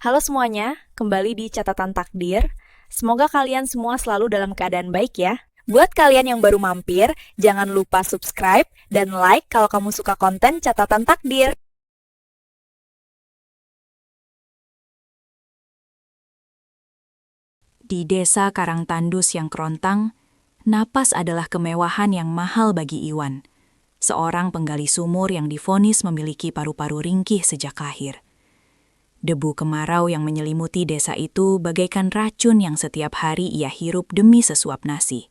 Halo semuanya, kembali di Catatan Takdir. Semoga kalian semua selalu dalam keadaan baik ya. Buat kalian yang baru mampir, jangan lupa subscribe dan like kalau kamu suka konten Catatan Takdir. Di desa Karangtandus yang kerontang, napas adalah kemewahan yang mahal bagi Iwan, seorang penggali sumur yang divonis memiliki paru-paru ringkih sejak lahir. Debu kemarau yang menyelimuti desa itu bagaikan racun yang setiap hari ia hirup demi sesuap nasi.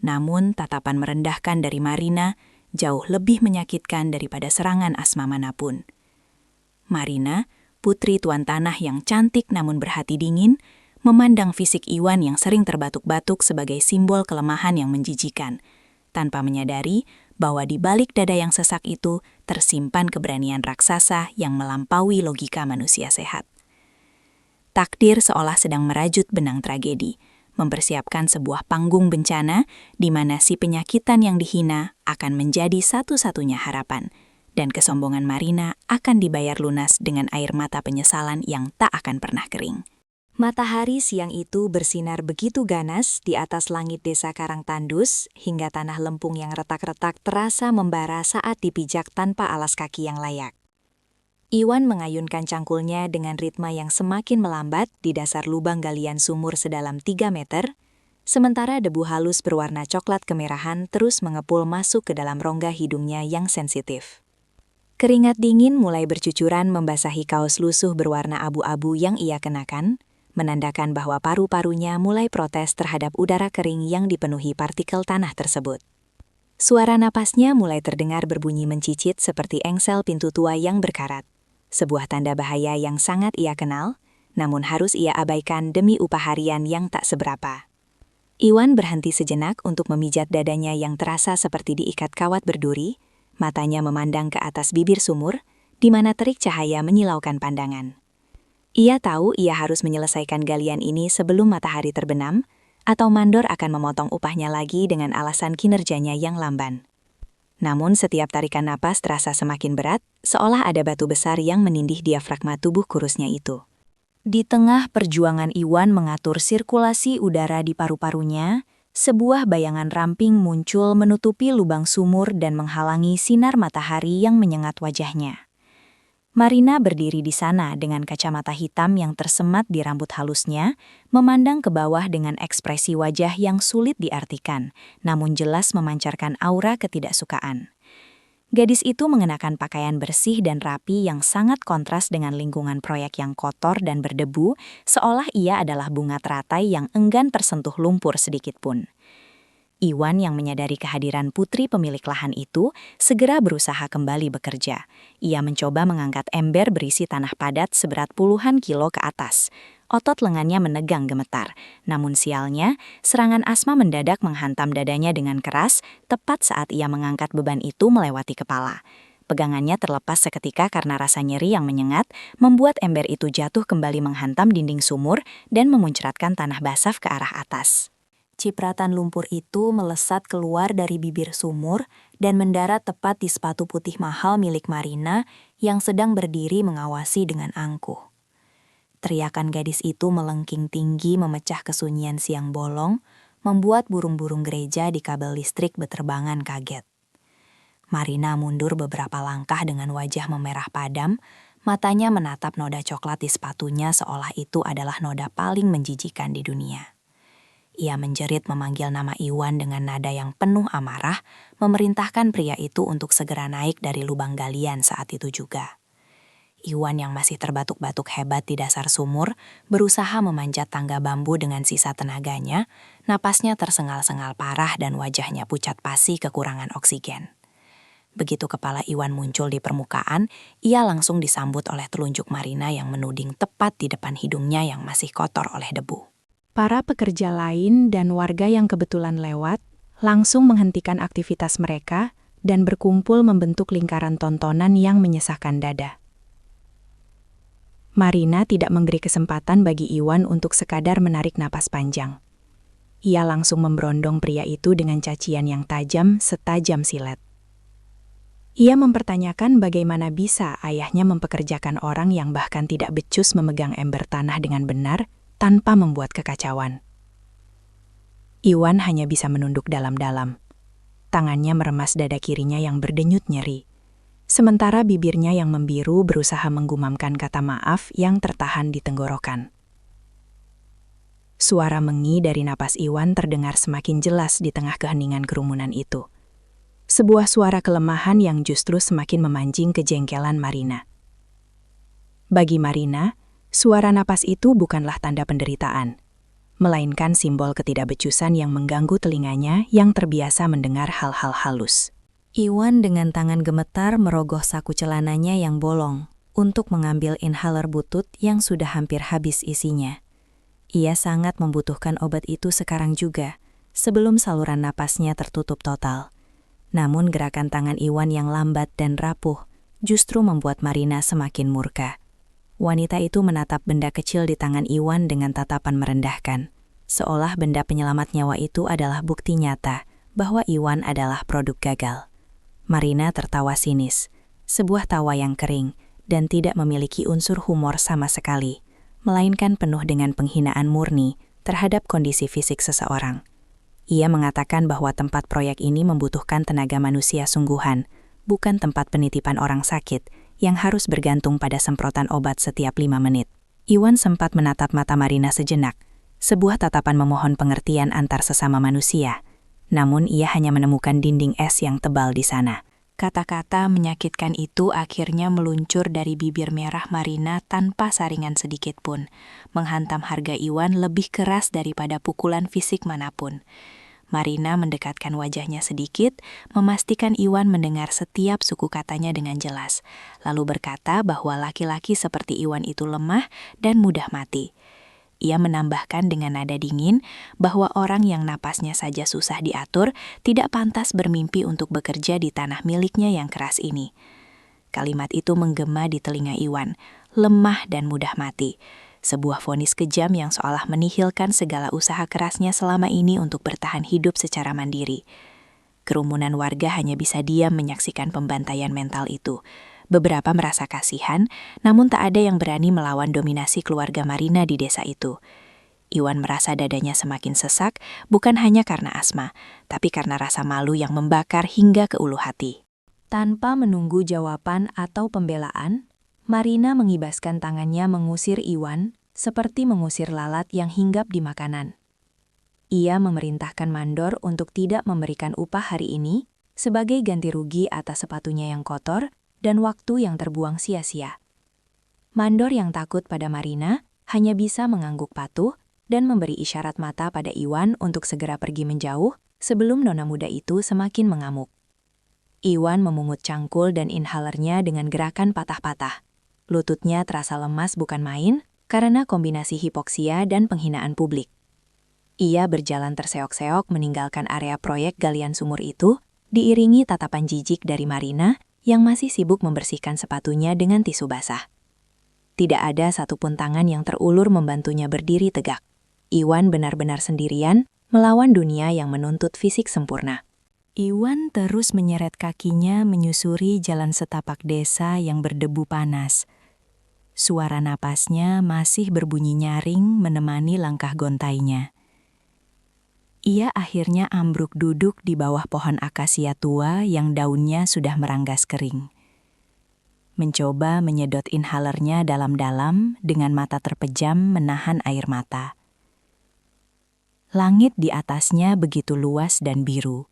Namun, tatapan merendahkan dari Marina jauh lebih menyakitkan daripada serangan asma manapun. Marina, putri tuan tanah yang cantik namun berhati dingin, memandang fisik Iwan yang sering terbatuk-batuk sebagai simbol kelemahan yang menjijikan, tanpa menyadari bahwa di balik dada yang sesak itu tersimpan keberanian raksasa yang melampaui logika manusia sehat. Takdir seolah sedang merajut benang tragedi, mempersiapkan sebuah panggung bencana di mana si penyakitan yang dihina akan menjadi satu-satunya harapan, dan kesombongan Marina akan dibayar lunas dengan air mata penyesalan yang tak akan pernah kering. Matahari siang itu bersinar begitu ganas di atas langit desa Karangtandus hingga tanah lempung yang retak-retak terasa membara saat dipijak tanpa alas kaki yang layak. Iwan mengayunkan cangkulnya dengan ritme yang semakin melambat di dasar lubang galian sumur sedalam 3 meter, sementara debu halus berwarna coklat kemerahan terus mengepul masuk ke dalam rongga hidungnya yang sensitif. Keringat dingin mulai bercucuran membasahi kaos lusuh berwarna abu-abu yang ia kenakan, menandakan bahwa paru-parunya mulai protes terhadap udara kering yang dipenuhi partikel tanah tersebut. Suara napasnya mulai terdengar berbunyi mencicit seperti engsel pintu tua yang berkarat. Sebuah tanda bahaya yang sangat ia kenal, namun harus ia abaikan demi upah harian yang tak seberapa. Iwan berhenti sejenak untuk memijat dadanya yang terasa seperti diikat kawat berduri, matanya memandang ke atas bibir sumur, di mana terik cahaya menyilaukan pandangan. Ia tahu ia harus menyelesaikan galian ini sebelum matahari terbenam, atau mandor akan memotong upahnya lagi dengan alasan kinerjanya yang lamban. Namun setiap tarikan napas terasa semakin berat, seolah ada batu besar yang menindih diafragma tubuh kurusnya itu. Di tengah perjuangan Iwan mengatur sirkulasi udara di paru-parunya, sebuah bayangan ramping muncul menutupi lubang sumur dan menghalangi sinar matahari yang menyengat wajahnya. Marina berdiri di sana dengan kacamata hitam yang tersemat di rambut halusnya, memandang ke bawah dengan ekspresi wajah yang sulit diartikan, namun jelas memancarkan aura ketidaksukaan. Gadis itu mengenakan pakaian bersih dan rapi yang sangat kontras dengan lingkungan proyek yang kotor dan berdebu, seolah ia adalah bunga teratai yang enggan tersentuh lumpur sedikitpun. Iwan yang menyadari kehadiran putri pemilik lahan itu segera berusaha kembali bekerja. Ia mencoba mengangkat ember berisi tanah padat seberat puluhan kilo ke atas. Otot lengannya menegang gemetar, namun sialnya, serangan asma mendadak menghantam dadanya dengan keras tepat saat ia mengangkat beban itu melewati kepala. Pegangannya terlepas seketika karena rasa nyeri yang menyengat, membuat ember itu jatuh kembali menghantam dinding sumur dan memuncratkan tanah basah ke arah atas. Cipratan lumpur itu melesat keluar dari bibir sumur dan mendarat tepat di sepatu putih mahal milik Marina yang sedang berdiri mengawasi dengan angkuh. Teriakan gadis itu melengking tinggi memecah kesunyian siang bolong, membuat burung-burung gereja di kabel listrik beterbangan kaget. Marina mundur beberapa langkah dengan wajah memerah padam, matanya menatap noda coklat di sepatunya seolah itu adalah noda paling menjijikan di dunia. Ia menjerit memanggil nama Iwan dengan nada yang penuh amarah, memerintahkan pria itu untuk segera naik dari lubang galian saat itu juga. Iwan yang masih terbatuk-batuk hebat di dasar sumur, berusaha memanjat tangga bambu dengan sisa tenaganya, napasnya tersengal-sengal parah dan wajahnya pucat pasi kekurangan oksigen. Begitu kepala Iwan muncul di permukaan, ia langsung disambut oleh telunjuk Marina yang menuding tepat di depan hidungnya yang masih kotor oleh debu. Para pekerja lain dan warga yang kebetulan lewat langsung menghentikan aktivitas mereka dan berkumpul membentuk lingkaran tontonan yang menyesakkan dada. Marina tidak memberi kesempatan bagi Iwan untuk sekadar menarik napas panjang. Ia langsung memberondong pria itu dengan cacian yang tajam setajam silet. Ia mempertanyakan bagaimana bisa ayahnya mempekerjakan orang yang bahkan tidak becus memegang ember tanah dengan benar tanpa membuat kekacauan. Iwan hanya bisa menunduk dalam-dalam. Tangannya meremas dada kirinya yang berdenyut nyeri. Sementara bibirnya yang membiru berusaha menggumamkan kata maaf yang tertahan di tenggorokan. Suara mengi dari napas Iwan terdengar semakin jelas di tengah keheningan kerumunan itu. Sebuah suara kelemahan yang justru semakin memancing kejengkelan Marina. Bagi Marina, suara napas itu bukanlah tanda penderitaan, melainkan simbol ketidakbecusan yang mengganggu telinganya yang terbiasa mendengar hal-hal halus. Iwan dengan tangan gemetar merogoh saku celananya yang bolong untuk mengambil inhaler butut yang sudah hampir habis isinya. Ia sangat membutuhkan obat itu sekarang juga, sebelum saluran napasnya tertutup total. Namun gerakan tangan Iwan yang lambat dan rapuh justru membuat Marina semakin murka. Wanita itu menatap benda kecil di tangan Iwan dengan tatapan merendahkan, seolah benda penyelamat nyawa itu adalah bukti nyata bahwa Iwan adalah produk gagal. Marina tertawa sinis, sebuah tawa yang kering dan tidak memiliki unsur humor sama sekali, melainkan penuh dengan penghinaan murni terhadap kondisi fisik seseorang. Ia mengatakan bahwa tempat proyek ini membutuhkan tenaga manusia sungguhan, bukan tempat penitipan orang sakit yang harus bergantung pada semprotan obat setiap 5 menit. Iwan sempat menatap mata Marina sejenak, sebuah tatapan memohon pengertian antar sesama manusia. Namun ia hanya menemukan dinding es yang tebal di sana. Kata-kata menyakitkan itu akhirnya meluncur dari bibir merah Marina tanpa saringan sedikit pun, menghantam harga Iwan lebih keras daripada pukulan fisik manapun. Marina mendekatkan wajahnya sedikit, memastikan Iwan mendengar setiap suku katanya dengan jelas, lalu berkata bahwa laki-laki seperti Iwan itu lemah dan mudah mati. Ia menambahkan dengan nada dingin bahwa orang yang napasnya saja susah diatur tidak pantas bermimpi untuk bekerja di tanah miliknya yang keras ini. Kalimat itu menggema di telinga Iwan, lemah dan mudah mati. Sebuah vonis kejam yang seolah menihilkan segala usaha kerasnya selama ini untuk bertahan hidup secara mandiri. Kerumunan warga hanya bisa diam menyaksikan pembantaian mental itu. Beberapa merasa kasihan, namun tak ada yang berani melawan dominasi keluarga Marina di desa itu. Iwan merasa dadanya semakin sesak, bukan hanya karena asma, tapi karena rasa malu yang membakar hingga ke ulu hati. Tanpa menunggu jawaban atau pembelaan, Marina mengibaskan tangannya mengusir Iwan, seperti mengusir lalat yang hinggap di makanan. Ia memerintahkan mandor untuk tidak memberikan upah hari ini, sebagai ganti rugi atas sepatunya yang kotor dan waktu yang terbuang sia-sia. Mandor yang takut pada Marina hanya bisa mengangguk patuh dan memberi isyarat mata pada Iwan untuk segera pergi menjauh sebelum nona muda itu semakin mengamuk. Iwan memungut cangkul dan inhalernya dengan gerakan patah-patah. Lututnya terasa lemas bukan main karena kombinasi hipoksia dan penghinaan publik. Ia berjalan terseok-seok meninggalkan area proyek galian sumur itu, diiringi tatapan jijik dari Marina yang masih sibuk membersihkan sepatunya dengan tisu basah. Tidak ada satupun tangan yang terulur membantunya berdiri tegak. Iwan benar-benar sendirian melawan dunia yang menuntut fisik sempurna. Iwan terus menyeret kakinya menyusuri jalan setapak desa yang berdebu panas. Suara napasnya masih berbunyi nyaring menemani langkah gontainya. Ia akhirnya ambruk duduk di bawah pohon akasia tua yang daunnya sudah meranggas kering. Mencoba menyedot inhalernya dalam-dalam dengan mata terpejam menahan air mata. Langit di atasnya begitu luas dan biru.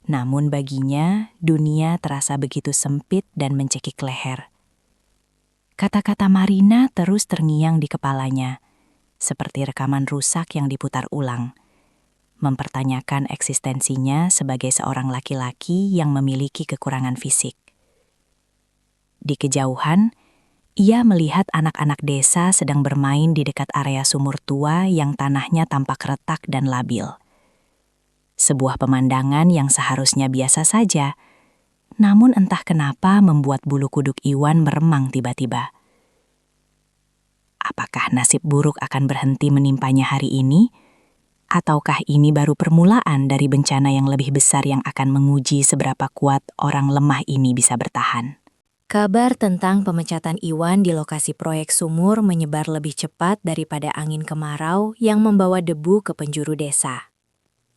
Namun baginya, dunia terasa begitu sempit dan mencekik leher. Kata-kata Marina terus terngiang di kepalanya, seperti rekaman rusak yang diputar ulang. Mempertanyakan eksistensinya sebagai seorang laki-laki yang memiliki kekurangan fisik. Di kejauhan, ia melihat anak-anak desa sedang bermain di dekat area sumur tua yang tanahnya tampak retak dan labil. Sebuah pemandangan yang seharusnya biasa saja, namun entah kenapa membuat bulu kuduk Iwan meremang tiba-tiba. Apakah nasib buruk akan berhenti menimpanya hari ini? Ataukah ini baru permulaan dari bencana yang lebih besar yang akan menguji seberapa kuat orang lemah ini bisa bertahan? Kabar tentang pemecatan Iwan di lokasi proyek sumur menyebar lebih cepat daripada angin kemarau yang membawa debu ke penjuru desa.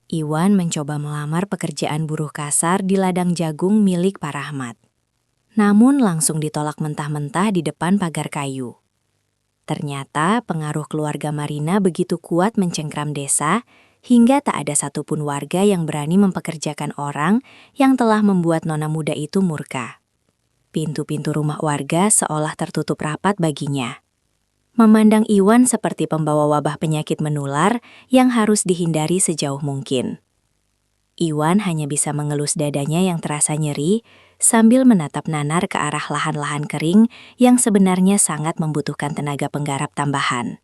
Iwan mencoba melamar pekerjaan buruh kasar di ladang jagung milik Pak Rahmat. Namun langsung ditolak mentah-mentah di depan pagar kayu. Ternyata pengaruh keluarga Marina begitu kuat mencengkram desa, hingga tak ada satupun warga yang berani mempekerjakan orang yang telah membuat nona muda itu murka. Pintu-pintu rumah warga seolah tertutup rapat baginya. Memandang Iwan seperti pembawa wabah penyakit menular yang harus dihindari sejauh mungkin. Iwan hanya bisa mengelus dadanya yang terasa nyeri, sambil menatap nanar ke arah lahan-lahan kering yang sebenarnya sangat membutuhkan tenaga penggarap tambahan.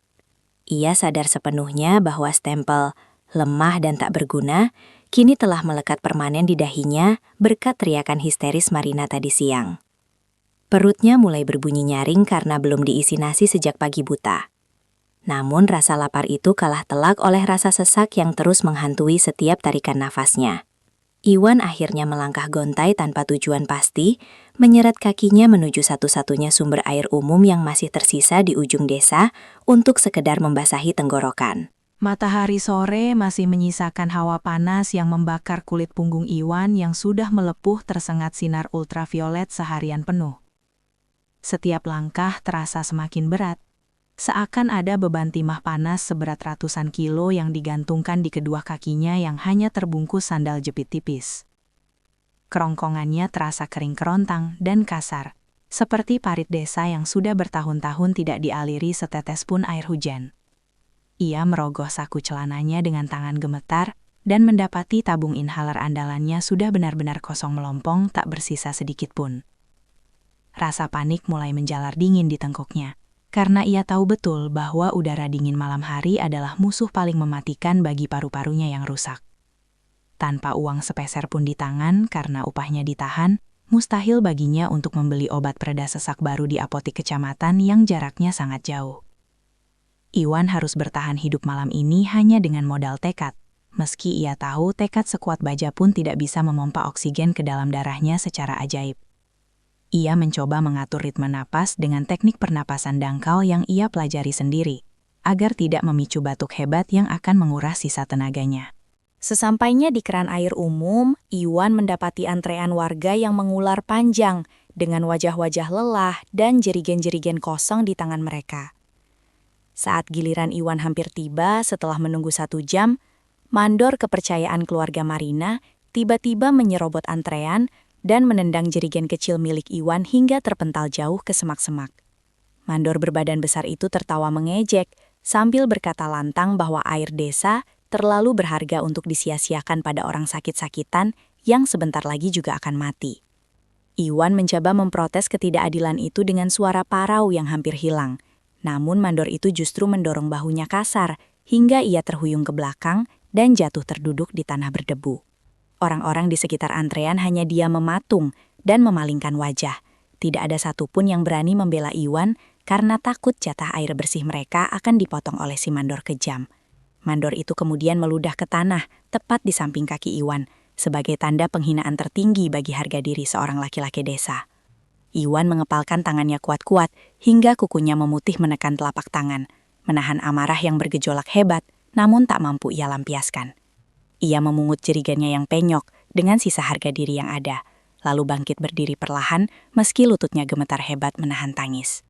Ia sadar sepenuhnya bahwa stempel lemah dan tak berguna kini telah melekat permanen di dahinya berkat teriakan histeris Marina tadi siang. Perutnya mulai berbunyi nyaring karena belum diisi nasi sejak pagi buta. Namun rasa lapar itu kalah telak oleh rasa sesak yang terus menghantui setiap tarikan nafasnya. Iwan akhirnya melangkah gontai tanpa tujuan pasti, menyeret kakinya menuju satu-satunya sumber air umum yang masih tersisa di ujung desa untuk sekedar membasahi tenggorokan. Matahari sore masih menyisakan hawa panas yang membakar kulit punggung Iwan yang sudah melepuh tersengat sinar ultraviolet seharian penuh. Setiap langkah terasa semakin berat, seakan ada beban timah panas seberat ratusan kilo yang digantungkan di kedua kakinya yang hanya terbungkus sandal jepit tipis. Kerongkongannya terasa kering kerontang dan kasar, seperti parit desa yang sudah bertahun-tahun tidak dialiri setetes pun air hujan. Ia merogoh saku celananya dengan tangan gemetar dan mendapati tabung inhaler andalannya sudah benar-benar kosong melompong, tak bersisa sedikit pun. Rasa panik mulai menjalar dingin di tengkuknya, karena ia tahu betul bahwa udara dingin malam hari adalah musuh paling mematikan bagi paru-parunya yang rusak. Tanpa uang sepeser pun di tangan karena upahnya ditahan, mustahil baginya untuk membeli obat pereda sesak baru di apotik kecamatan yang jaraknya sangat jauh. Iwan harus bertahan hidup malam ini hanya dengan modal tekad, meski ia tahu tekad sekuat baja pun tidak bisa memompa oksigen ke dalam darahnya secara ajaib. Ia mencoba mengatur ritme napas dengan teknik pernapasan dangkal yang ia pelajari sendiri, agar tidak memicu batuk hebat yang akan menguras sisa tenaganya. Sesampainya di keran air umum, Iwan mendapati antrean warga yang mengular panjang dengan wajah-wajah lelah dan jerigen-jerigen kosong di tangan mereka. Saat giliran Iwan hampir tiba setelah menunggu 1 jam, mandor kepercayaan keluarga Marina tiba-tiba menyerobot antrean dan menendang jerigen kecil milik Iwan hingga terpental jauh ke semak-semak. Mandor berbadan besar itu tertawa mengejek sambil berkata lantang bahwa air desa terlalu berharga untuk disia-siakan pada orang sakit-sakitan yang sebentar lagi juga akan mati. Iwan mencoba memprotes ketidakadilan itu dengan suara parau yang hampir hilang. Namun mandor itu justru mendorong bahunya kasar hingga ia terhuyung ke belakang dan jatuh terduduk di tanah berdebu. Orang-orang di sekitar antrean hanya diam mematung dan memalingkan wajah. Tidak ada satupun yang berani membela Iwan karena takut jatah air bersih mereka akan dipotong oleh si mandor kejam. Mandor itu kemudian meludah ke tanah tepat di samping kaki Iwan sebagai tanda penghinaan tertinggi bagi harga diri seorang laki-laki desa. Iwan mengepalkan tangannya kuat-kuat hingga kukunya memutih menekan telapak tangan, menahan amarah yang bergejolak hebat namun tak mampu ia lampiaskan. Ia memungut jerigennya yang penyok dengan sisa harga diri yang ada, lalu bangkit berdiri perlahan meski lututnya gemetar hebat menahan tangis.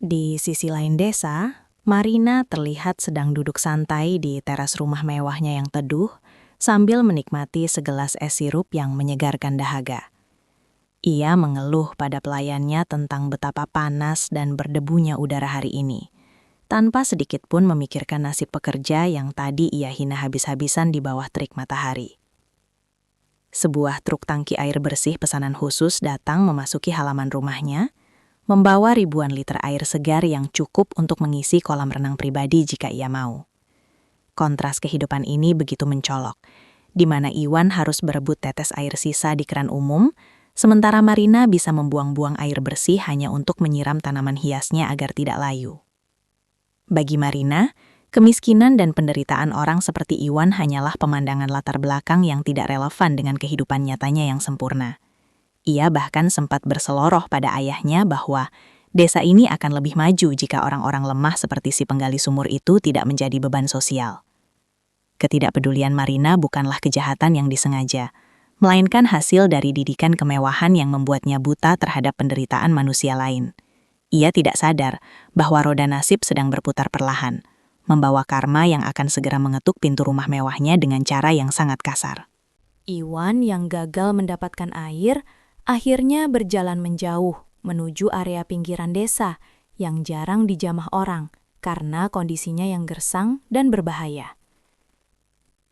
Di sisi lain desa, Marina terlihat sedang duduk santai di teras rumah mewahnya yang teduh sambil menikmati segelas es sirup yang menyegarkan dahaga. Ia mengeluh pada pelayannya tentang betapa panas dan berdebunya udara hari ini, tanpa sedikit pun memikirkan nasib pekerja yang tadi ia hina habis-habisan di bawah terik matahari. Sebuah truk tangki air bersih pesanan khusus datang memasuki halaman rumahnya, membawa ribuan liter air segar yang cukup untuk mengisi kolam renang pribadi jika ia mau. Kontras kehidupan ini begitu mencolok, di mana Iwan harus berebut tetes air sisa di keran umum, sementara Marina bisa membuang-buang air bersih hanya untuk menyiram tanaman hiasnya agar tidak layu. Bagi Marina, Kemiskinan dan penderitaan orang seperti Iwan hanyalah pemandangan latar belakang yang tidak relevan dengan kehidupan nyatanya yang sempurna. Ia bahkan sempat berseloroh pada ayahnya bahwa desa ini akan lebih maju jika orang-orang lemah seperti si penggali sumur itu tidak menjadi beban sosial. Ketidakpedulian Marina bukanlah kejahatan yang disengaja, melainkan hasil dari didikan kemewahan yang membuatnya buta terhadap penderitaan manusia lain. Ia tidak sadar bahwa roda nasib sedang berputar perlahan, membawa karma yang akan segera mengetuk pintu rumah mewahnya dengan cara yang sangat kasar. Iwan yang gagal mendapatkan air, akhirnya berjalan menjauh menuju area pinggiran desa yang jarang dijamah orang karena kondisinya yang gersang dan berbahaya.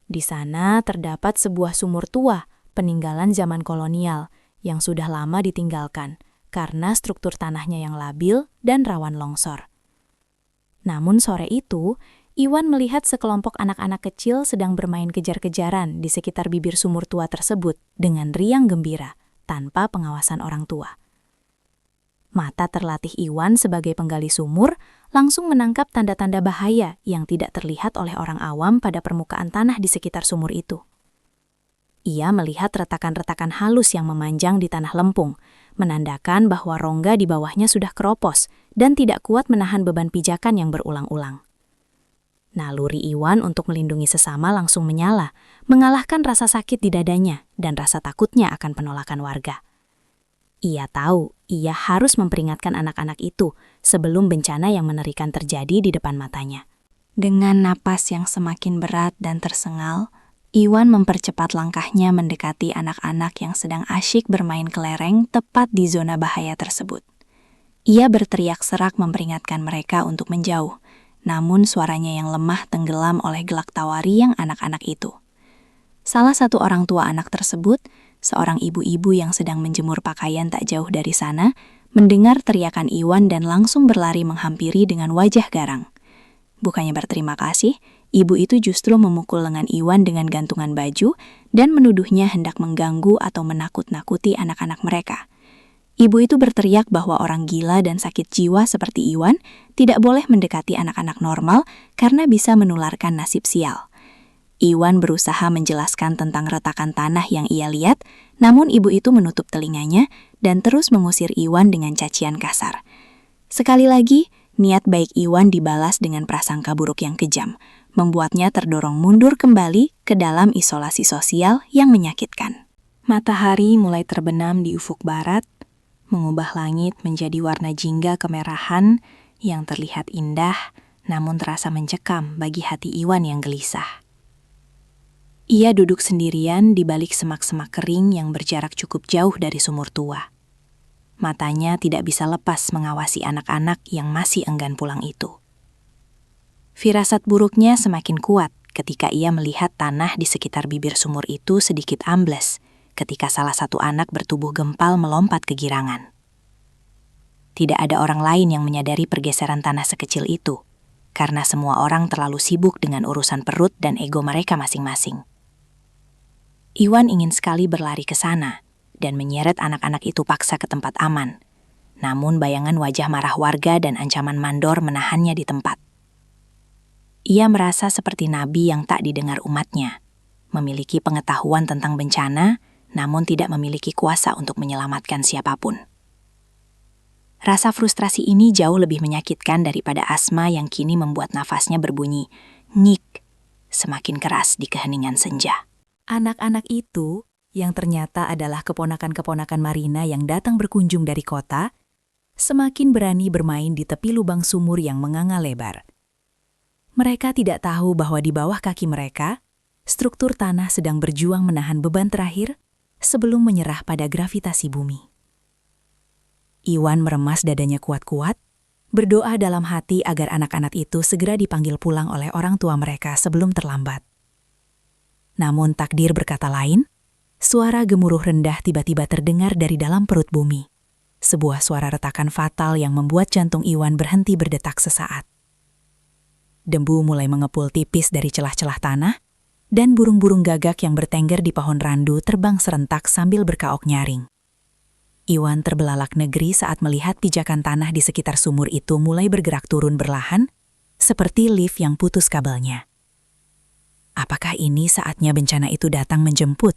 Di sana terdapat sebuah sumur tua, peninggalan zaman kolonial, yang sudah lama ditinggalkan karena struktur tanahnya yang labil dan rawan longsor. Namun sore itu, Iwan melihat sekelompok anak-anak kecil sedang bermain kejar-kejaran di sekitar bibir sumur tua tersebut dengan riang gembira, tanpa pengawasan orang tua. Mata terlatih Iwan sebagai penggali sumur langsung menangkap tanda-tanda bahaya yang tidak terlihat oleh orang awam pada permukaan tanah di sekitar sumur itu. Ia melihat retakan-retakan halus yang memanjang di tanah lempung, menandakan bahwa rongga di bawahnya sudah keropos dan tidak kuat menahan beban pijakan yang berulang-ulang. Naluri Iwan untuk melindungi sesama langsung menyala, mengalahkan rasa sakit di dadanya dan rasa takutnya akan penolakan warga. Ia tahu ia harus memperingatkan anak-anak itu sebelum bencana yang mengerikan terjadi di depan matanya. Dengan napas yang semakin berat dan tersengal, Iwan mempercepat langkahnya mendekati anak-anak yang sedang asyik bermain kelereng tepat di zona bahaya tersebut. Ia berteriak serak memperingatkan mereka untuk menjauh, namun suaranya yang lemah tenggelam oleh gelak tawa riang anak-anak itu. Salah satu orang tua anak tersebut, seorang ibu-ibu yang sedang menjemur pakaian tak jauh dari sana, mendengar teriakan Iwan dan langsung berlari menghampiri dengan wajah garang. Bukannya berterima kasih, ibu itu justru memukul lengan Iwan dengan gantungan baju dan menuduhnya hendak mengganggu atau menakut-nakuti anak-anak mereka. Ibu itu berteriak bahwa orang gila dan sakit jiwa seperti Iwan tidak boleh mendekati anak-anak normal karena bisa menularkan nasib sial. Iwan berusaha menjelaskan tentang retakan tanah yang ia lihat, namun ibu itu menutup telinganya dan terus mengusir Iwan dengan cacian kasar. Sekali lagi, niat baik Iwan dibalas dengan prasangka buruk yang kejam, membuatnya terdorong mundur kembali ke dalam isolasi sosial yang menyakitkan. Matahari mulai terbenam di ufuk barat, mengubah langit menjadi warna jingga kemerahan yang terlihat indah namun terasa mencekam bagi hati Iwan yang gelisah. Ia duduk sendirian di balik semak-semak kering yang berjarak cukup jauh dari sumur tua. Matanya tidak bisa lepas mengawasi anak-anak yang masih enggan pulang itu. Firasat buruknya semakin kuat ketika ia melihat tanah di sekitar bibir sumur itu sedikit ambles ketika salah satu anak bertubuh gempal melompat ke girangan. Tidak ada orang lain yang menyadari pergeseran tanah sekecil itu, karena semua orang terlalu sibuk dengan urusan perut dan ego mereka masing-masing. Iwan ingin sekali berlari ke sana dan menyeret anak-anak itu paksa ke tempat aman, namun bayangan wajah marah warga dan ancaman mandor menahannya di tempat. Ia merasa seperti nabi yang tak didengar umatnya, memiliki pengetahuan tentang bencana, namun tidak memiliki kuasa untuk menyelamatkan siapapun. Rasa frustrasi ini jauh lebih menyakitkan daripada asma yang kini membuat nafasnya berbunyi nyik semakin keras di keheningan senja. Anak-anak itu, yang ternyata adalah keponakan-keponakan Marina yang datang berkunjung dari kota, semakin berani bermain di tepi lubang sumur yang menganga lebar. Mereka tidak tahu bahwa di bawah kaki mereka, struktur tanah sedang berjuang menahan beban terakhir sebelum menyerah pada gravitasi bumi. Iwan meremas dadanya kuat-kuat, berdoa dalam hati agar anak-anak itu segera dipanggil pulang oleh orang tua mereka sebelum terlambat. Namun takdir berkata lain, suara gemuruh rendah tiba-tiba terdengar dari dalam perut bumi. Sebuah suara retakan fatal yang membuat jantung Iwan berhenti berdetak sesaat. Dembu mulai mengepul tipis dari celah-celah tanah, dan burung-burung gagak yang bertengger di pohon randu terbang serentak sambil berkaok nyaring. Iwan terbelalak negeri saat melihat pijakan tanah di sekitar sumur itu mulai bergerak turun berlahan, seperti lift yang putus kabelnya. Apakah ini saatnya bencana itu datang menjemput?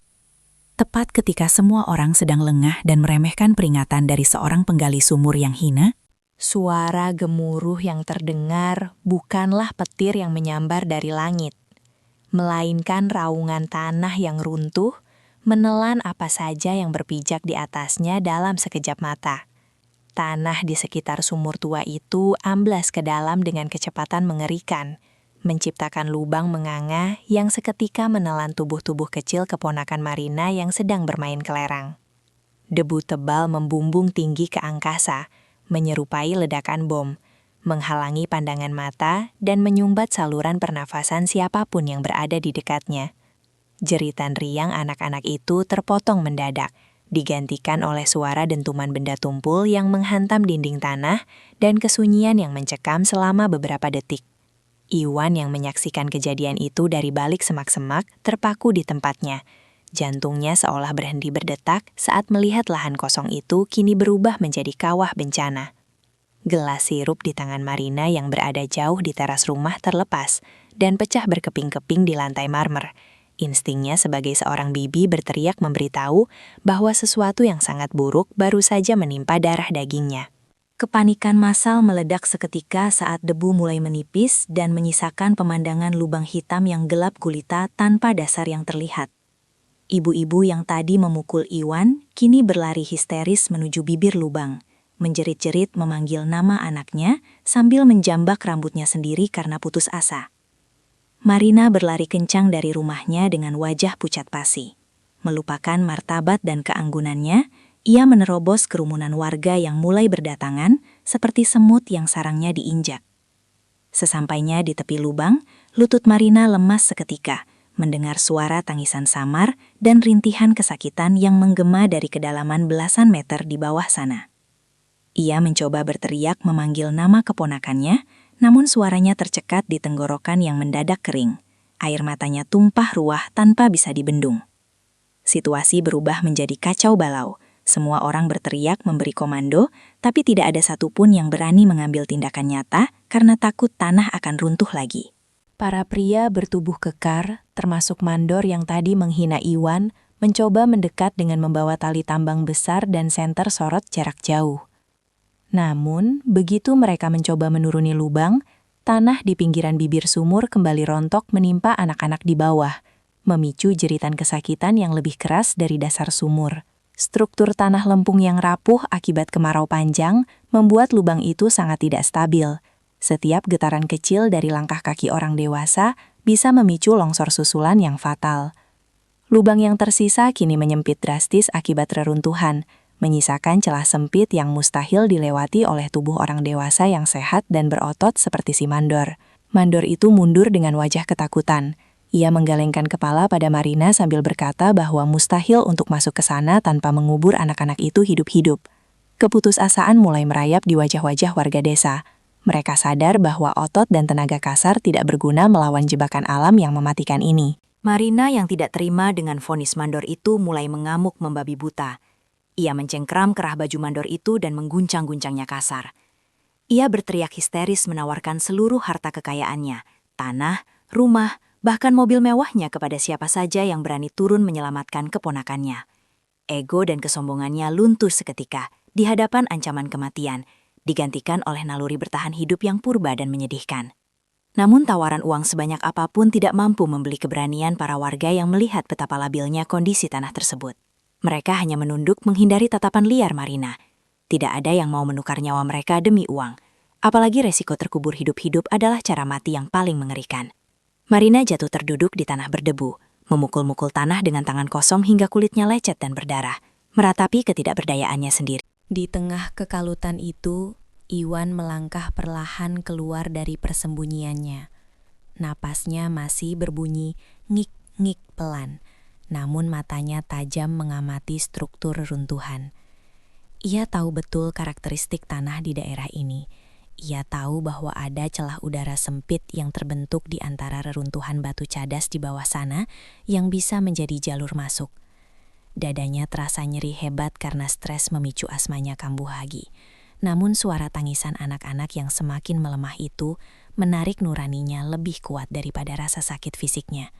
Tepat ketika semua orang sedang lengah dan meremehkan peringatan dari seorang penggali sumur yang hina, Suara gemuruh yang terdengar bukanlah petir yang menyambar dari langit, melainkan raungan tanah yang runtuh, menelan apa saja yang berpijak di atasnya dalam sekejap mata. Tanah di sekitar sumur tua itu amblas ke dalam dengan kecepatan mengerikan, menciptakan lubang menganga yang seketika menelan tubuh-tubuh kecil keponakan Marina yang sedang bermain kelerang. Debu tebal membumbung tinggi ke angkasa, menyerupai ledakan bom, menghalangi pandangan mata dan menyumbat saluran pernafasan siapapun yang berada di dekatnya. Jeritan riang anak-anak itu terpotong mendadak, digantikan oleh suara dentuman benda tumpul yang menghantam dinding tanah dan kesunyian yang mencekam selama beberapa detik. Iwan yang menyaksikan kejadian itu dari balik semak-semak terpaku di tempatnya. Jantungnya seolah berhenti berdetak saat melihat lahan kosong itu kini berubah menjadi kawah bencana. Gelas sirup di tangan Marina yang berada jauh di teras rumah terlepas dan pecah berkeping-keping di lantai marmer. Instingnya sebagai seorang bibi berteriak memberitahu bahwa sesuatu yang sangat buruk baru saja menimpa darah dagingnya. Kepanikan massal meledak seketika saat debu mulai menipis dan menyisakan pemandangan lubang hitam yang gelap gulita tanpa dasar yang terlihat. Ibu-ibu yang tadi memukul Iwan kini berlari histeris menuju bibir lubang, menjerit-jerit memanggil nama anaknya sambil menjambak rambutnya sendiri karena putus asa. Marina berlari kencang dari rumahnya dengan wajah pucat pasi. Melupakan martabat dan keanggunannya, ia menerobos kerumunan warga yang mulai berdatangan seperti semut yang sarangnya diinjak. Sesampainya di tepi lubang, lutut Marina lemas seketika, mendengar suara tangisan samar dan rintihan kesakitan yang menggema dari kedalaman belasan meter di bawah sana. Ia mencoba berteriak memanggil nama keponakannya, namun suaranya tercekat di tenggorokan yang mendadak kering. Air matanya tumpah ruah tanpa bisa dibendung. Situasi berubah menjadi kacau balau. Semua orang berteriak memberi komando, tapi tidak ada satupun yang berani mengambil tindakan nyata karena takut tanah akan runtuh lagi. Para pria bertubuh kekar, termasuk mandor yang tadi menghina Iwan, mencoba mendekat dengan membawa tali tambang besar dan senter sorot jarak jauh. Namun, begitu mereka mencoba menuruni lubang, tanah di pinggiran bibir sumur kembali rontok menimpa anak-anak di bawah, memicu jeritan kesakitan yang lebih keras dari dasar sumur. Struktur tanah lempung yang rapuh akibat kemarau panjang membuat lubang itu sangat tidak stabil. Setiap getaran kecil dari langkah kaki orang dewasa bisa memicu longsor susulan yang fatal. Lubang yang tersisa kini menyempit drastis akibat reruntuhan, menyisakan celah sempit yang mustahil dilewati oleh tubuh orang dewasa yang sehat dan berotot seperti si mandor. Mandor itu mundur dengan wajah ketakutan. Ia menggelengkan kepala pada Marina sambil berkata bahwa mustahil untuk masuk ke sana tanpa mengubur anak-anak itu hidup-hidup. Keputusasaan mulai merayap di wajah-wajah warga desa. Mereka sadar bahwa otot dan tenaga kasar tidak berguna melawan jebakan alam yang mematikan ini. Marina yang tidak terima dengan vonis mandor itu mulai mengamuk membabi buta. Ia mencengkram kerah baju mandor itu dan mengguncang-guncangnya kasar. Ia berteriak histeris menawarkan seluruh harta kekayaannya, tanah, rumah, bahkan mobil mewahnya kepada siapa saja yang berani turun menyelamatkan keponakannya. Ego dan kesombongannya luntur seketika di hadapan ancaman kematian, digantikan oleh naluri bertahan hidup yang purba dan menyedihkan. Namun tawaran uang sebanyak apapun tidak mampu membeli keberanian para warga yang melihat betapa labilnya kondisi tanah tersebut. Mereka hanya menunduk menghindari tatapan liar Marina. Tidak ada yang mau menukar nyawa mereka demi uang. Apalagi resiko terkubur hidup-hidup adalah cara mati yang paling mengerikan. Marina jatuh terduduk di tanah berdebu, memukul-mukul tanah dengan tangan kosong hingga kulitnya lecet dan berdarah, meratapi ketidakberdayaannya sendiri. Di tengah kekalutan itu, Iwan melangkah perlahan keluar dari persembunyiannya. Napasnya masih berbunyi ngik-ngik pelan, namun matanya tajam mengamati struktur runtuhan. Ia tahu betul karakteristik tanah di daerah ini. Ia tahu bahwa ada celah udara sempit yang terbentuk di antara reruntuhan batu cadas di bawah sana yang bisa menjadi jalur masuk. Dadanya terasa nyeri hebat karena stres memicu asmanya kambuh lagi. Namun suara tangisan anak-anak yang semakin melemah itu menarik nuraninya lebih kuat daripada rasa sakit fisiknya.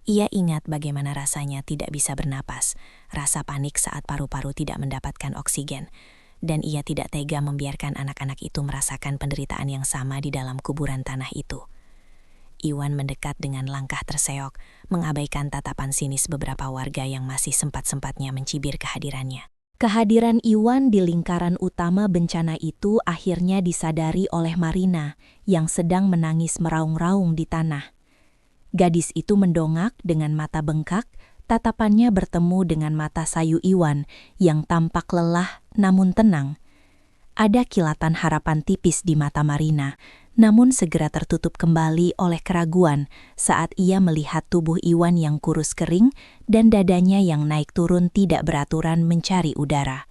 Ia ingat bagaimana rasanya tidak bisa bernapas, rasa panik saat paru-paru tidak mendapatkan oksigen, dan ia tidak tega membiarkan anak-anak itu merasakan penderitaan yang sama di dalam kuburan tanah itu. Iwan mendekat dengan langkah terseok, mengabaikan tatapan sinis beberapa warga yang masih sempat-sempatnya mencibir kehadirannya. Kehadiran Iwan di lingkaran utama bencana itu akhirnya disadari oleh Marina yang sedang menangis meraung-raung di tanah. Gadis itu mendongak dengan mata bengkak, tatapannya bertemu dengan mata sayu Iwan yang tampak lelah namun tenang. Ada kilatan harapan tipis di mata Marina, namun segera tertutup kembali oleh keraguan saat ia melihat tubuh Iwan yang kurus kering dan dadanya yang naik turun tidak beraturan mencari udara.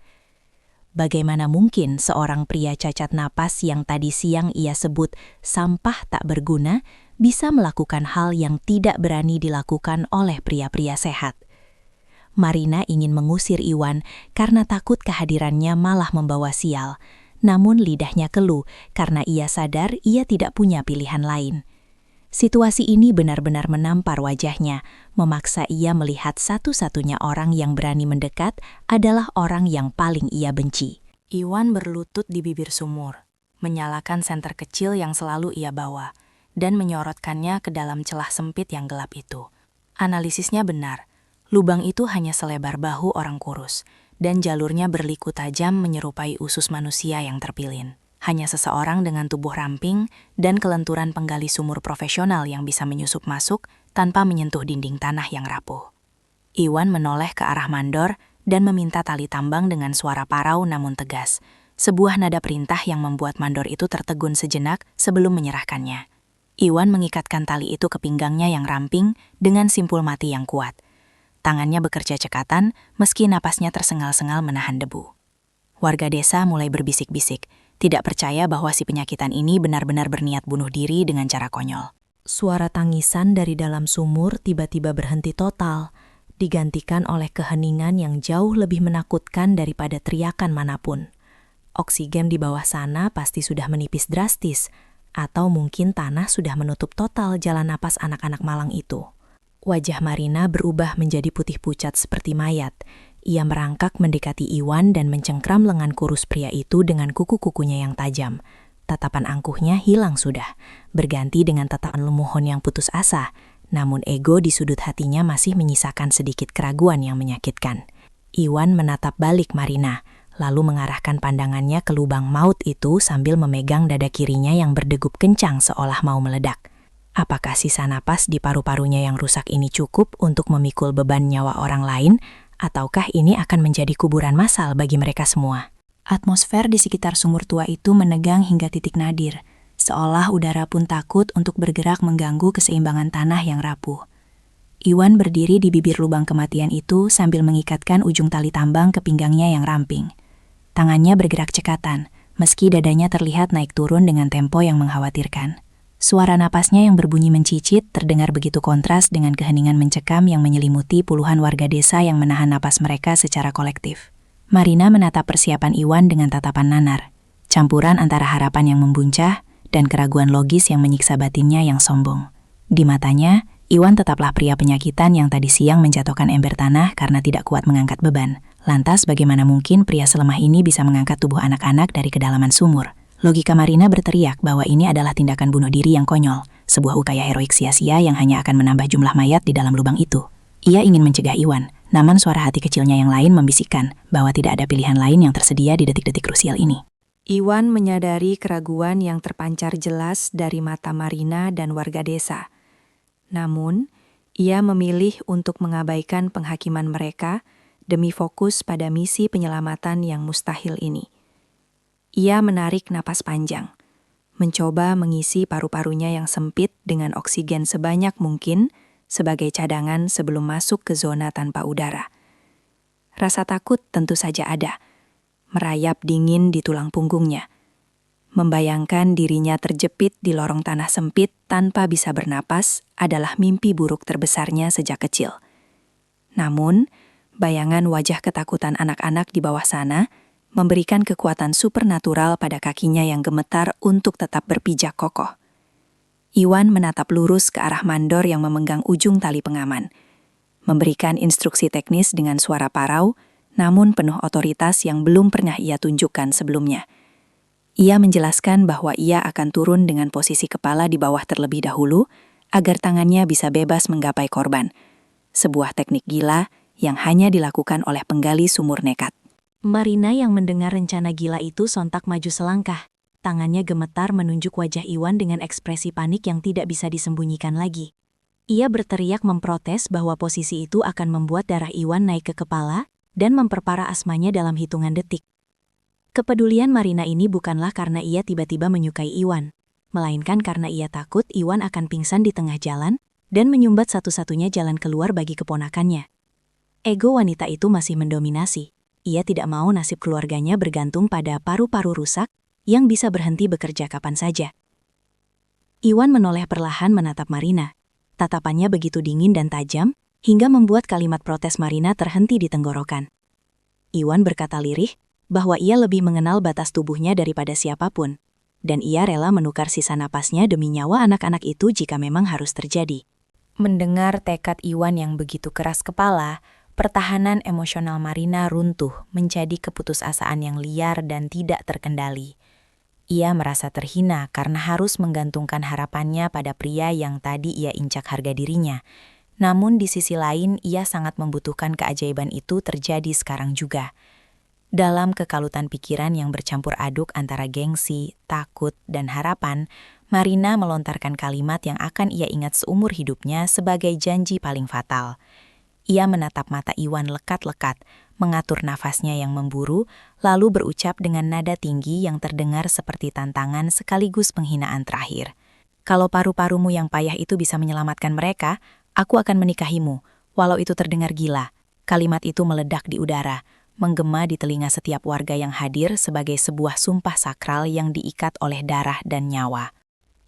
Bagaimana mungkin seorang pria cacat napas yang tadi siang ia sebut sampah tak berguna bisa melakukan hal yang tidak berani dilakukan oleh pria-pria sehat? Marina ingin mengusir Iwan karena takut kehadirannya malah membawa sial. Namun lidahnya keluh karena ia sadar ia tidak punya pilihan lain. Situasi ini benar-benar menampar wajahnya, memaksa ia melihat satu-satunya orang yang berani mendekat adalah orang yang paling ia benci. Iwan berlutut di bibir sumur, menyalakan senter kecil yang selalu ia bawa, dan menyorotkannya ke dalam celah sempit yang gelap itu. Analisisnya benar. Lubang itu hanya selebar bahu orang kurus, dan jalurnya berliku tajam menyerupai usus manusia yang terpilin. Hanya seseorang dengan tubuh ramping dan kelenturan penggali sumur profesional yang bisa menyusup masuk tanpa menyentuh dinding tanah yang rapuh. Iwan menoleh ke arah mandor dan meminta tali tambang dengan suara parau namun tegas, sebuah nada perintah yang membuat mandor itu tertegun sejenak sebelum menyerahkannya. Iwan mengikatkan tali itu ke pinggangnya yang ramping dengan simpul mati yang kuat. Tangannya bekerja cekatan, meski napasnya tersengal-sengal menahan debu. Warga desa mulai berbisik-bisik, tidak percaya bahwa si penyakitan ini benar-benar berniat bunuh diri dengan cara konyol. Suara tangisan dari dalam sumur tiba-tiba berhenti total, digantikan oleh keheningan yang jauh lebih menakutkan daripada teriakan manapun. Oksigen di bawah sana pasti sudah menipis drastis, atau mungkin tanah sudah menutup total jalan napas anak-anak malang itu. Wajah Marina berubah menjadi putih pucat seperti mayat. Ia merangkak mendekati Iwan dan mencengkram lengan kurus pria itu dengan kuku-kukunya yang tajam. Tatapan angkuhnya hilang sudah, berganti dengan tatapan lemuhon yang putus asa. Namun ego di sudut hatinya masih menyisakan sedikit keraguan yang menyakitkan. Iwan menatap balik Marina, lalu mengarahkan pandangannya ke lubang maut itu sambil memegang dada kirinya yang berdegup kencang seolah mau meledak. Apakah sisa napas di paru-parunya yang rusak ini cukup untuk memikul beban nyawa orang lain, ataukah ini akan menjadi kuburan massal bagi mereka semua? Atmosfer di sekitar sumur tua itu menegang hingga titik nadir, seolah udara pun takut untuk bergerak mengganggu keseimbangan tanah yang rapuh. Iwan berdiri di bibir lubang kematian itu sambil mengikatkan ujung tali tambang ke pinggangnya yang ramping. Tangannya bergerak cekatan, meski dadanya terlihat naik turun dengan tempo yang mengkhawatirkan. Suara napasnya yang berbunyi mencicit terdengar begitu kontras dengan keheningan mencekam yang menyelimuti puluhan warga desa yang menahan napas mereka secara kolektif. Marina menatap persiapan Iwan dengan tatapan nanar, campuran antara harapan yang membuncah dan keraguan logis yang menyiksa batinnya yang sombong. Di matanya, Iwan tetaplah pria penyakitan yang tadi siang menjatuhkan ember tanah karena tidak kuat mengangkat beban. Lantas bagaimana mungkin pria selemah ini bisa mengangkat tubuh anak-anak dari kedalaman sumur? Logika Marina berteriak bahwa ini adalah tindakan bunuh diri yang konyol, sebuah upaya heroik sia-sia yang hanya akan menambah jumlah mayat di dalam lubang itu. Ia ingin mencegah Iwan, namun suara hati kecilnya yang lain membisikkan bahwa tidak ada pilihan lain yang tersedia di detik-detik krusial ini. Iwan menyadari keraguan yang terpancar jelas dari mata Marina dan warga desa. Namun, ia memilih untuk mengabaikan penghakiman mereka demi fokus pada misi penyelamatan yang mustahil ini. Ia menarik napas panjang, mencoba mengisi paru-parunya yang sempit dengan oksigen sebanyak mungkin sebagai cadangan sebelum masuk ke zona tanpa udara. Rasa takut tentu saja ada, merayap dingin di tulang punggungnya. Membayangkan dirinya terjepit di lorong tanah sempit tanpa bisa bernapas adalah mimpi buruk terbesarnya sejak kecil. Namun, bayangan wajah ketakutan anak-anak di bawah sana memberikan kekuatan supernatural pada kakinya yang gemetar untuk tetap berpijak kokoh. Iwan menatap lurus ke arah mandor yang memegang ujung tali pengaman. Memberikan instruksi teknis dengan suara parau, namun penuh otoritas yang belum pernah ia tunjukkan sebelumnya. Ia menjelaskan bahwa ia akan turun dengan posisi kepala di bawah terlebih dahulu, agar tangannya bisa bebas menggapai korban. Sebuah teknik gila yang hanya dilakukan oleh penggali sumur nekat. Marina yang mendengar rencana gila itu sontak maju selangkah. Tangannya gemetar menunjuk wajah Iwan dengan ekspresi panik yang tidak bisa disembunyikan lagi. Ia berteriak memprotes bahwa posisi itu akan membuat darah Iwan naik ke kepala dan memperparah asmanya dalam hitungan detik. Kepedulian Marina ini bukanlah karena ia tiba-tiba menyukai Iwan, melainkan karena ia takut Iwan akan pingsan di tengah jalan dan menyumbat satu-satunya jalan keluar bagi keponakannya. Ego wanita itu masih mendominasi. Ia tidak mau nasib keluarganya bergantung pada paru-paru rusak yang bisa berhenti bekerja kapan saja. Iwan menoleh perlahan menatap Marina. Tatapannya begitu dingin dan tajam, hingga membuat kalimat protes Marina terhenti di tenggorokan. Iwan berkata lirih bahwa ia lebih mengenal batas tubuhnya daripada siapapun, dan ia rela menukar sisa napasnya demi nyawa anak-anak itu jika memang harus terjadi. Mendengar tekad Iwan yang begitu keras kepala, pertahanan emosional Marina runtuh menjadi keputusasaan yang liar dan tidak terkendali. Ia merasa terhina karena harus menggantungkan harapannya pada pria yang tadi ia injak harga dirinya. Namun di sisi lain, ia sangat membutuhkan keajaiban itu terjadi sekarang juga. Dalam kekalutan pikiran yang bercampur aduk antara gengsi, takut, dan harapan, Marina melontarkan kalimat yang akan ia ingat seumur hidupnya sebagai janji paling fatal. Ia menatap mata Iwan lekat-lekat, mengatur nafasnya yang memburu, lalu berucap dengan nada tinggi yang terdengar seperti tantangan sekaligus penghinaan terakhir. Kalau paru-parumu yang payah itu bisa menyelamatkan mereka, aku akan menikahimu, walau itu terdengar gila. Kalimat itu meledak di udara, menggema di telinga setiap warga yang hadir sebagai sebuah sumpah sakral yang diikat oleh darah dan nyawa.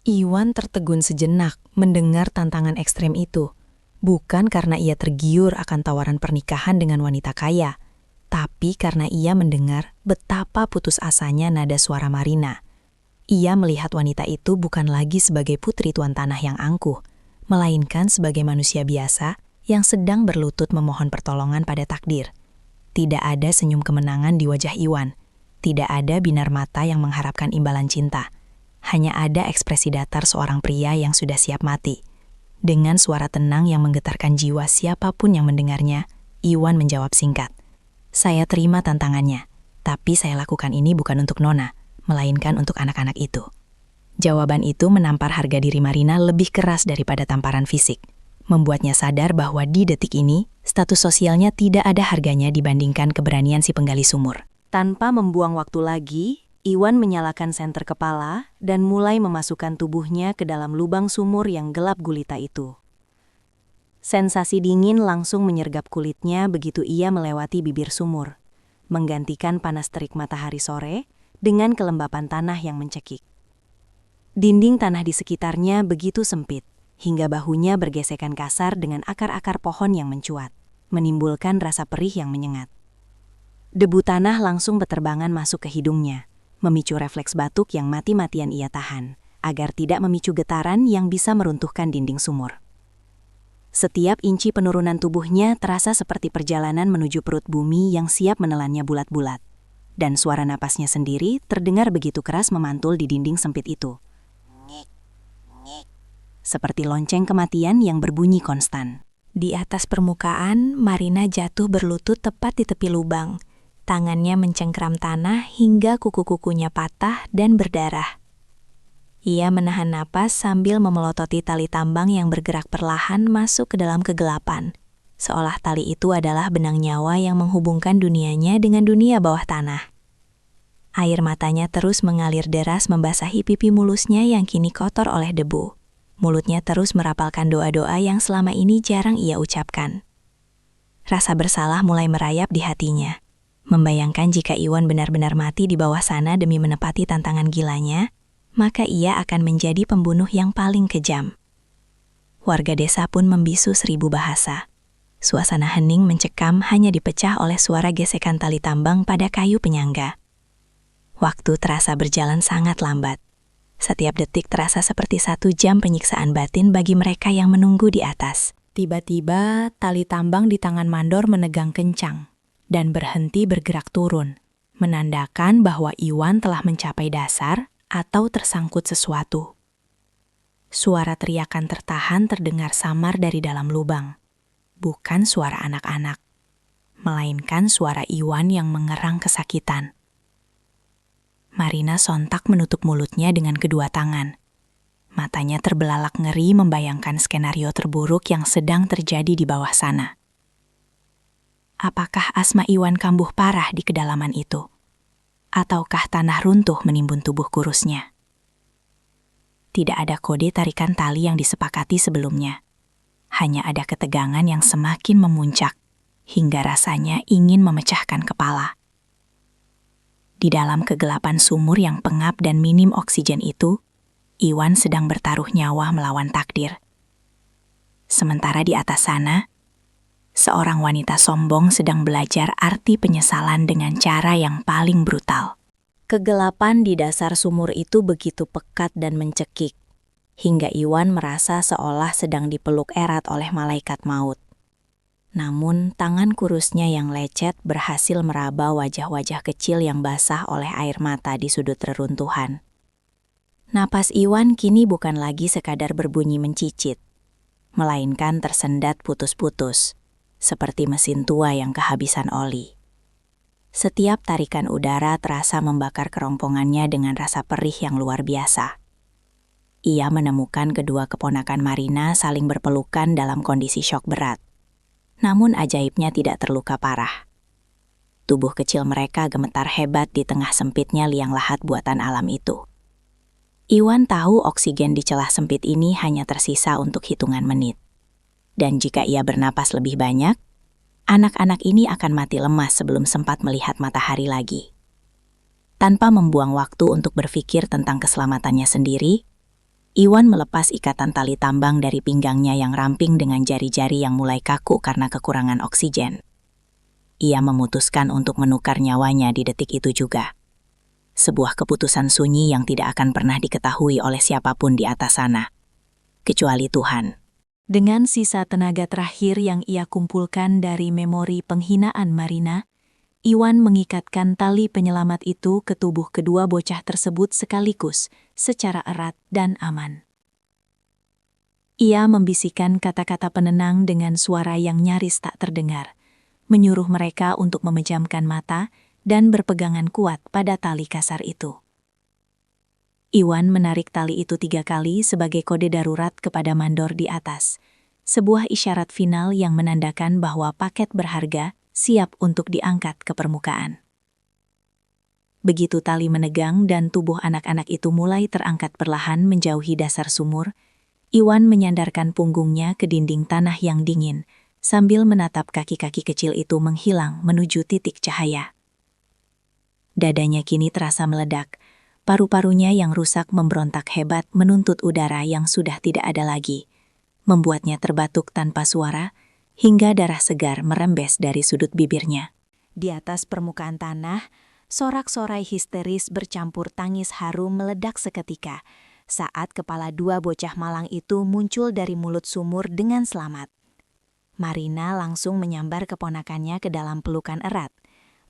Iwan tertegun sejenak mendengar tantangan ekstrem itu. Bukan karena ia tergiur akan tawaran pernikahan dengan wanita kaya, tapi karena ia mendengar betapa putus asanya nada suara Marina. Ia melihat wanita itu bukan lagi sebagai putri tuan tanah yang angkuh, melainkan sebagai manusia biasa yang sedang berlutut memohon pertolongan pada takdir. Tidak ada senyum kemenangan di wajah Iwan, tidak ada binar mata yang mengharapkan imbalan cinta. Hanya ada ekspresi datar seorang pria yang sudah siap mati. Dengan suara tenang yang menggetarkan jiwa siapapun yang mendengarnya, Iwan menjawab singkat. Saya terima tantangannya, tapi saya lakukan ini bukan untuk Nona, melainkan untuk anak-anak itu. Jawaban itu menampar harga diri Marina lebih keras daripada tamparan fisik, membuatnya sadar bahwa di detik ini, status sosialnya tidak ada harganya dibandingkan keberanian si penggali sumur. Tanpa membuang waktu lagi, Iwan menyalakan senter kepala dan mulai memasukkan tubuhnya ke dalam lubang sumur yang gelap gulita itu. Sensasi dingin langsung menyergap kulitnya begitu ia melewati bibir sumur, menggantikan panas terik matahari sore dengan kelembapan tanah yang mencekik. Dinding tanah di sekitarnya begitu sempit, hingga bahunya bergesekan kasar dengan akar-akar pohon yang mencuat, menimbulkan rasa perih yang menyengat. Debu tanah langsung beterbangan masuk ke hidungnya, memicu refleks batuk yang mati-matian ia tahan, agar tidak memicu getaran yang bisa meruntuhkan dinding sumur. Setiap inci penurunan tubuhnya terasa seperti perjalanan menuju perut bumi yang siap menelannya bulat-bulat, dan suara napasnya sendiri terdengar begitu keras memantul di dinding sempit itu. Seperti lonceng kematian yang berbunyi konstan. Di atas permukaan, Marina jatuh berlutut tepat di tepi lubang. Tangannya mencengkram tanah hingga kuku-kukunya patah dan berdarah. Ia menahan napas sambil memelototi tali tambang yang bergerak perlahan masuk ke dalam kegelapan, seolah tali itu adalah benang nyawa yang menghubungkan dunianya dengan dunia bawah tanah. Air matanya terus mengalir deras membasahi pipi mulusnya yang kini kotor oleh debu. Mulutnya terus merapalkan doa-doa yang selama ini jarang ia ucapkan. Rasa bersalah mulai merayap di hatinya. Membayangkan jika Iwan benar-benar mati di bawah sana demi menepati tantangan gilanya, maka ia akan menjadi pembunuh yang paling kejam. Warga desa pun membisu 1000 bahasa. Suasana hening mencekam hanya dipecah oleh suara gesekan tali tambang pada kayu penyangga. Waktu terasa berjalan sangat lambat. Setiap detik terasa seperti 1 jam penyiksaan batin bagi mereka yang menunggu di atas. Tiba-tiba, tali tambang di tangan mandor menegang kencang dan berhenti bergerak turun, menandakan bahwa Iwan telah mencapai dasar atau tersangkut sesuatu. Suara teriakan tertahan terdengar samar dari dalam lubang. Bukan suara anak-anak, melainkan suara Iwan yang mengerang kesakitan. Marina sontak menutup mulutnya dengan kedua tangan. Matanya terbelalak ngeri membayangkan skenario terburuk yang sedang terjadi di bawah sana. Apakah asma Iwan kambuh parah di kedalaman itu? Ataukah tanah runtuh menimbun tubuh kurusnya? Tidak ada kode tarikan tali yang disepakati sebelumnya. Hanya ada ketegangan yang semakin memuncak, hingga rasanya ingin memecahkan kepala. Di dalam kegelapan sumur yang pengap dan minim oksigen itu, Iwan sedang bertaruh nyawa melawan takdir. Sementara di atas sana, seorang wanita sombong sedang belajar arti penyesalan dengan cara yang paling brutal. Kegelapan di dasar sumur itu begitu pekat dan mencekik, hingga Iwan merasa seolah sedang dipeluk erat oleh malaikat maut. Namun, tangan kurusnya yang lecet berhasil meraba wajah-wajah kecil yang basah oleh air mata di sudut reruntuhan. Napas Iwan kini bukan lagi sekadar berbunyi mencicit, melainkan tersendat putus-putus, seperti mesin tua yang kehabisan oli. Setiap tarikan udara terasa membakar kerongkongannya dengan rasa perih yang luar biasa. Ia menemukan kedua keponakan Marina saling berpelukan dalam kondisi syok berat. Namun ajaibnya tidak terluka parah. Tubuh kecil mereka gemetar hebat di tengah sempitnya liang lahat buatan alam itu. Iwan tahu oksigen di celah sempit ini hanya tersisa untuk hitungan menit. Dan jika ia bernapas lebih banyak, anak-anak ini akan mati lemas sebelum sempat melihat matahari lagi. Tanpa membuang waktu untuk berpikir tentang keselamatannya sendiri, Iwan melepas ikatan tali tambang dari pinggangnya yang ramping dengan jari-jari yang mulai kaku karena kekurangan oksigen. Ia memutuskan untuk menukar nyawanya di detik itu juga. Sebuah keputusan sunyi yang tidak akan pernah diketahui oleh siapapun di atas sana, kecuali Tuhan. Dengan sisa tenaga terakhir yang ia kumpulkan dari memori penghinaan Marina, Iwan mengikatkan tali penyelamat itu ke tubuh kedua bocah tersebut sekaligus, secara erat dan aman. Ia membisikkan kata-kata penenang dengan suara yang nyaris tak terdengar, menyuruh mereka untuk memejamkan mata dan berpegangan kuat pada tali kasar itu. Iwan menarik tali itu 3 kali sebagai kode darurat kepada mandor di atas, sebuah isyarat final yang menandakan bahwa paket berharga siap untuk diangkat ke permukaan. Begitu tali menegang dan tubuh anak-anak itu mulai terangkat perlahan menjauhi dasar sumur, Iwan menyandarkan punggungnya ke dinding tanah yang dingin, sambil menatap kaki-kaki kecil itu menghilang menuju titik cahaya. Dadanya kini terasa meledak, paru-parunya yang rusak memberontak hebat menuntut udara yang sudah tidak ada lagi, membuatnya terbatuk tanpa suara, hingga darah segar merembes dari sudut bibirnya. Di atas permukaan tanah, sorak-sorai histeris bercampur tangis haru meledak seketika saat kepala 2 bocah malang itu muncul dari mulut sumur dengan selamat. Marina langsung menyambar keponakannya ke dalam pelukan erat,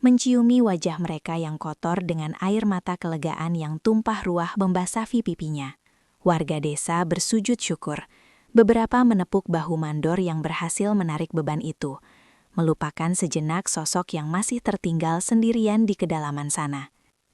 menciumi wajah mereka yang kotor dengan air mata kelegaan yang tumpah ruah membasahi pipinya. Warga desa bersujud syukur. Beberapa menepuk bahu mandor yang berhasil menarik beban itu, melupakan sejenak sosok yang masih tertinggal sendirian di kedalaman sana.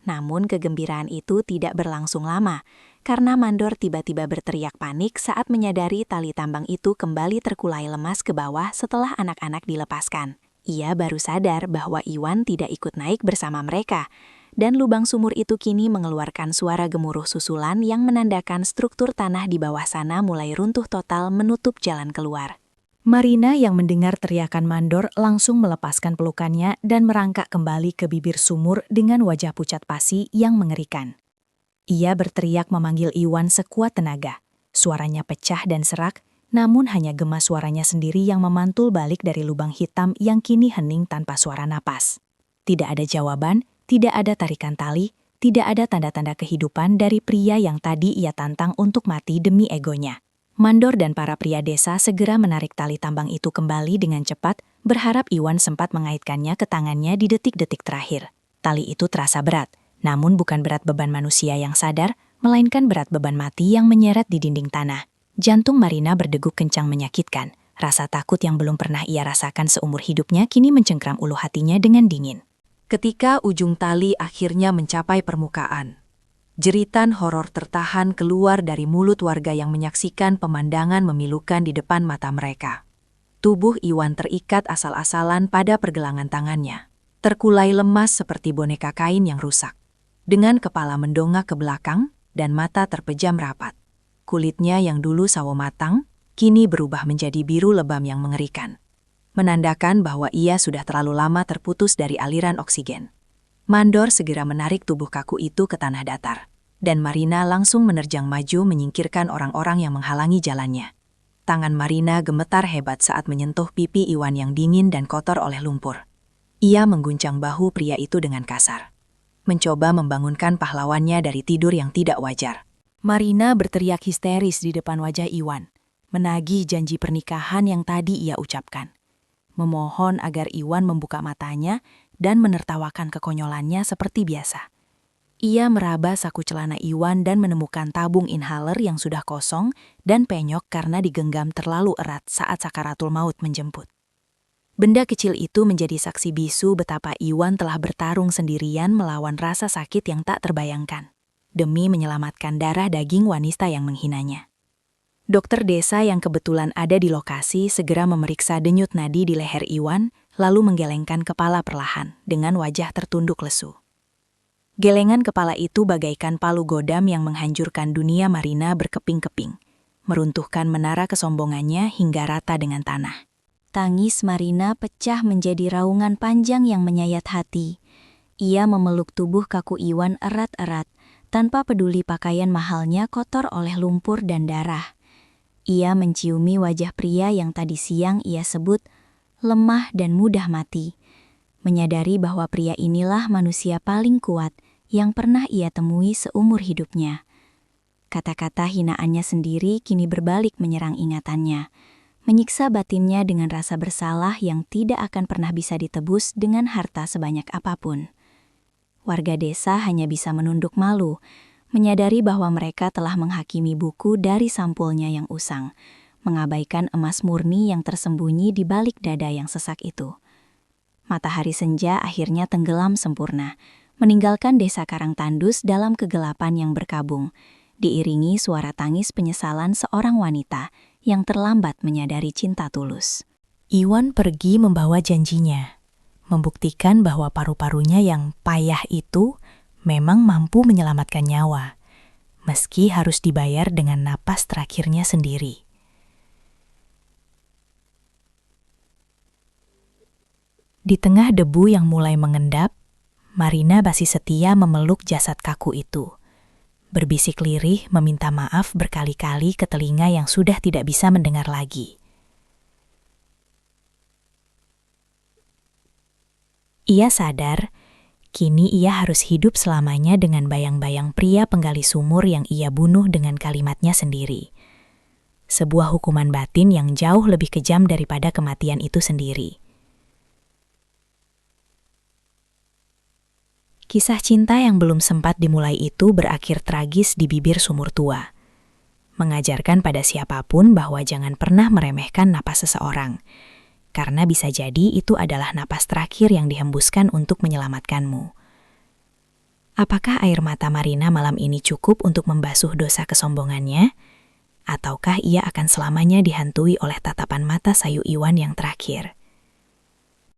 Namun kegembiraan itu tidak berlangsung lama, karena mandor tiba-tiba berteriak panik saat menyadari tali tambang itu kembali terkulai lemas ke bawah setelah anak-anak dilepaskan. Ia baru sadar bahwa Iwan tidak ikut naik bersama mereka, dan lubang sumur itu kini mengeluarkan suara gemuruh susulan yang menandakan struktur tanah di bawah sana mulai runtuh total menutup jalan keluar. Marina yang mendengar teriakan mandor langsung melepaskan pelukannya dan merangkak kembali ke bibir sumur dengan wajah pucat pasi yang mengerikan. Ia berteriak memanggil Iwan sekuat tenaga. Suaranya pecah dan serak, namun hanya gema suaranya sendiri yang memantul balik dari lubang hitam yang kini hening tanpa suara napas. Tidak ada jawaban, tidak ada tarikan tali, tidak ada tanda-tanda kehidupan dari pria yang tadi ia tantang untuk mati demi egonya. Mandor dan para pria desa segera menarik tali tambang itu kembali dengan cepat, berharap Iwan sempat mengaitkannya ke tangannya di detik-detik terakhir. Tali itu terasa berat, namun bukan berat beban manusia yang sadar, melainkan berat beban mati yang menyeret di dinding tanah. Jantung Marina berdegup kencang menyakitkan. Rasa takut yang belum pernah ia rasakan seumur hidupnya kini mencengkram ulu hatinya dengan dingin. Ketika ujung tali akhirnya mencapai permukaan, jeritan horor tertahan keluar dari mulut warga yang menyaksikan pemandangan memilukan di depan mata mereka. Tubuh Iwan terikat asal-asalan pada pergelangan tangannya, terkulai lemas seperti boneka kain yang rusak. Dengan kepala mendongak ke belakang dan mata terpejam rapat. Kulitnya yang dulu sawo matang, kini berubah menjadi biru lebam yang mengerikan. Menandakan bahwa ia sudah terlalu lama terputus dari aliran oksigen. Mandor segera menarik tubuh kaku itu ke tanah datar, dan Marina langsung menerjang maju menyingkirkan orang-orang yang menghalangi jalannya. Tangan Marina gemetar hebat saat menyentuh pipi Iwan yang dingin dan kotor oleh lumpur. Ia mengguncang bahu pria itu dengan kasar, mencoba membangunkan pahlawannya dari tidur yang tidak wajar. Marina berteriak histeris di depan wajah Iwan, menagih janji pernikahan yang tadi ia ucapkan. Memohon agar Iwan membuka matanya dan menertawakan kekonyolannya seperti biasa. Ia meraba saku celana Iwan dan menemukan tabung inhaler yang sudah kosong dan penyok karena digenggam terlalu erat saat sakaratul maut menjemput. Benda kecil itu menjadi saksi bisu betapa Iwan telah bertarung sendirian melawan rasa sakit yang tak terbayangkan, demi menyelamatkan darah daging wanita yang menghinanya. Dokter desa yang kebetulan ada di lokasi segera memeriksa denyut nadi di leher Iwan, lalu menggelengkan kepala perlahan dengan wajah tertunduk lesu. Gelengan kepala itu bagaikan palu godam yang menghancurkan dunia Marina berkeping-keping, meruntuhkan menara kesombongannya hingga rata dengan tanah. Tangis Marina pecah menjadi raungan panjang yang menyayat hati. Ia memeluk tubuh kaku Iwan erat-erat, tanpa peduli pakaian mahalnya kotor oleh lumpur dan darah. Ia menciumi wajah pria yang tadi siang ia sebut lemah dan mudah mati, menyadari bahwa pria inilah manusia paling kuat yang pernah ia temui seumur hidupnya. Kata-kata hinaannya sendiri kini berbalik menyerang ingatannya, menyiksa batinnya dengan rasa bersalah yang tidak akan pernah bisa ditebus dengan harta sebanyak apapun. Warga desa hanya bisa menunduk malu, menyadari bahwa mereka telah menghakimi buku dari sampulnya yang usang, mengabaikan emas murni yang tersembunyi di balik dada yang sesak itu. Matahari senja akhirnya tenggelam sempurna, meninggalkan desa Karangtandus dalam kegelapan yang berkabung, diiringi suara tangis penyesalan seorang wanita yang terlambat menyadari cinta tulus. Iwan pergi membawa janjinya, membuktikan bahwa paru-parunya yang payah itu memang mampu menyelamatkan nyawa, meski harus dibayar dengan napas terakhirnya sendiri. Di tengah debu yang mulai mengendap, Marina masih setia memeluk jasad kaku itu, berbisik lirih meminta maaf berkali-kali ke telinga yang sudah tidak bisa mendengar lagi. Ia sadar, kini ia harus hidup selamanya dengan bayang-bayang pria penggali sumur yang ia bunuh dengan kalimatnya sendiri. Sebuah hukuman batin yang jauh lebih kejam daripada kematian itu sendiri. Kisah cinta yang belum sempat dimulai itu berakhir tragis di bibir sumur tua. Mengajarkan pada siapapun bahwa jangan pernah meremehkan napas seseorang, karena bisa jadi itu adalah napas terakhir yang dihembuskan untuk menyelamatkanmu. Apakah air mata Marina malam ini cukup untuk membasuh dosa kesombongannya? Ataukah ia akan selamanya dihantui oleh tatapan mata sayu Iwan yang terakhir?